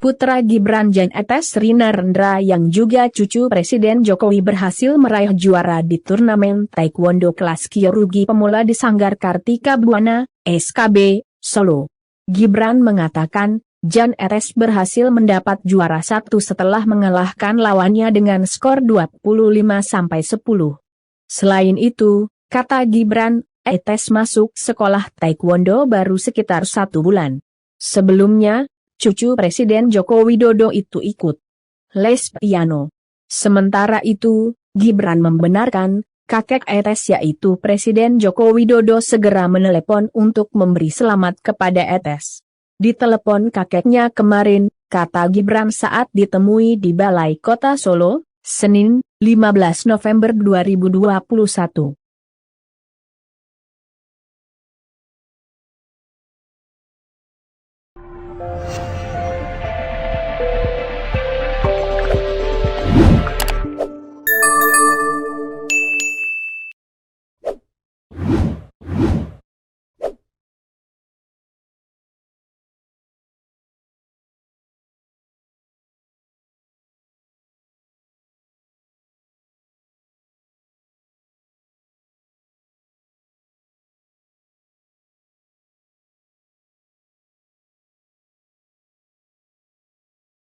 putra Gibran Jan Etes Rina Rendra yang juga cucu Presiden Jokowi berhasil meraih juara di turnamen Taekwondo kelas Kyorugi pemula di Sanggar Kartika Buana, SKB, Solo. Gibran mengatakan, Jan Etes berhasil mendapat juara satu setelah mengalahkan lawannya dengan skor 25-10. Selain itu, kata Gibran, Etes masuk sekolah Taekwondo baru sekitar 1 bulan. Sebelumnya, cucu Presiden Joko Widodo itu ikut les piano. Sementara itu, Gibran membenarkan, kakek Etes yaitu Presiden Joko Widodo segera menelepon untuk memberi selamat kepada Etes. Ditelepon kakeknya kemarin, kata Gibran saat ditemui di Balai Kota Solo, Senin, 15 November 2021.